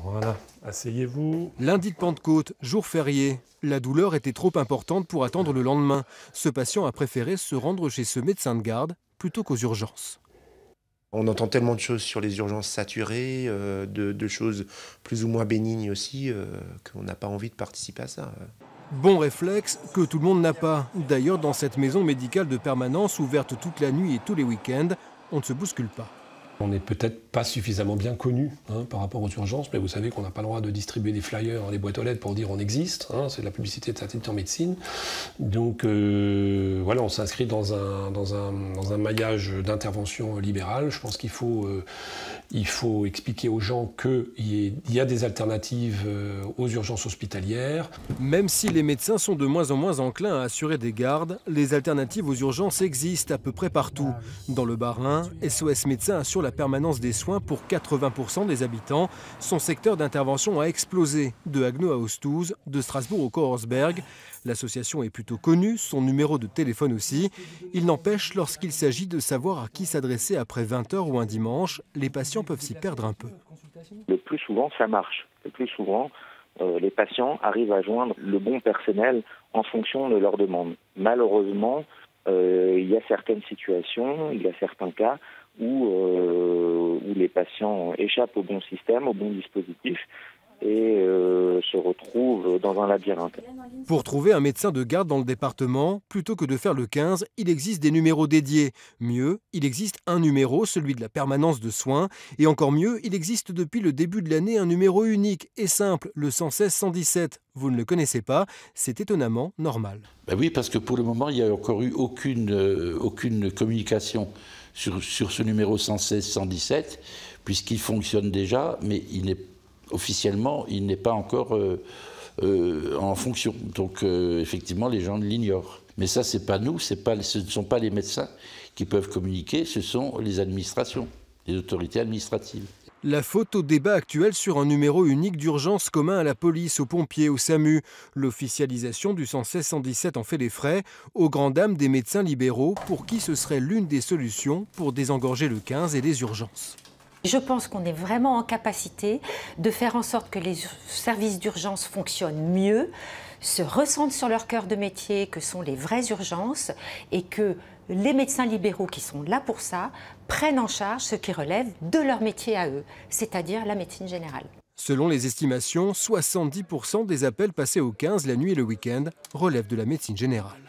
Voilà, asseyez-vous. Lundi de Pentecôte, jour férié. La douleur était trop importante pour attendre le lendemain. Ce patient a préféré se rendre chez ce médecin de garde plutôt qu'aux urgences. On entend tellement de choses sur les urgences saturées, de choses plus ou moins bénignes aussi, qu'on n'a pas envie de participer à ça. Bon réflexe que tout le monde n'a pas. D'ailleurs, dans cette maison médicale de permanence ouverte toute la nuit et tous les week-ends, on ne se bouscule pas. On n'est peut-être pas suffisamment bien connu par rapport aux urgences, mais vous savez qu'on n'a pas le droit de distribuer des flyers dans les boîtes aux lettres pour dire on existe. C'est de la publicité de certitude en médecine. Donc voilà, on s'inscrit dans un maillage d'intervention libérale. Je pense qu'il faut expliquer aux gens qu'il y a des alternatives aux urgences hospitalières. Même si les médecins sont de moins en moins enclins à assurer des gardes, les alternatives aux urgences existent à peu près partout. Dans le Bas-Rhin, SOS Médecins assure la permanence des soins pour 80% des habitants. Son secteur d'intervention a explosé, de Haguenau à Ostouze, de Strasbourg au Korsberg. L'association est plutôt connue, son numéro de téléphone aussi. Il n'empêche, lorsqu'il s'agit de savoir à qui s'adresser après 20 h ou un dimanche, les patients peuvent s'y perdre un peu. Le plus souvent, ça marche. Le plus souvent, les patients arrivent à joindre le bon personnel en fonction de leurs demandes. Malheureusement, il y a certaines situations, il y a certains cas où les patients échappent au bon système, au bon dispositif et se retrouvent dans un labyrinthe. Pour trouver un médecin de garde dans le département, plutôt que de faire le 15, il existe des numéros dédiés. Mieux, il existe un numéro, celui de la permanence de soins. Et encore mieux, il existe depuis le début de l'année un numéro unique et simple, le 116 117. Vous ne le connaissez pas, c'est étonnamment normal. Ben oui, parce que pour le moment, il n'y a encore eu aucune communication sur ce numéro 116 117, puisqu'il fonctionne déjà, mais officiellement, il n'est pas encore en fonction. Donc, effectivement, les gens l'ignorent. Mais ça, c'est pas nous, ce ne sont pas les médecins qui peuvent communiquer, ce sont les administrations, les autorités administratives. La faute au débat actuel sur un numéro unique d'urgence commun à la police, aux pompiers, au SAMU. L'officialisation du 116 117 en fait les frais, aux grandes dames des médecins libéraux, pour qui ce serait l'une des solutions pour désengorger le 15 et les urgences. Je pense qu'on est vraiment en capacité de faire en sorte que les services d'urgence fonctionnent mieux, se ressentent sur leur cœur de métier, que sont les vraies urgences, et que les médecins libéraux qui sont là pour ça prennent en charge ce qui relève de leur métier à eux, c'est-à-dire la médecine générale. Selon les estimations, 70% des appels passés au 15 la nuit et le week-end relèvent de la médecine générale.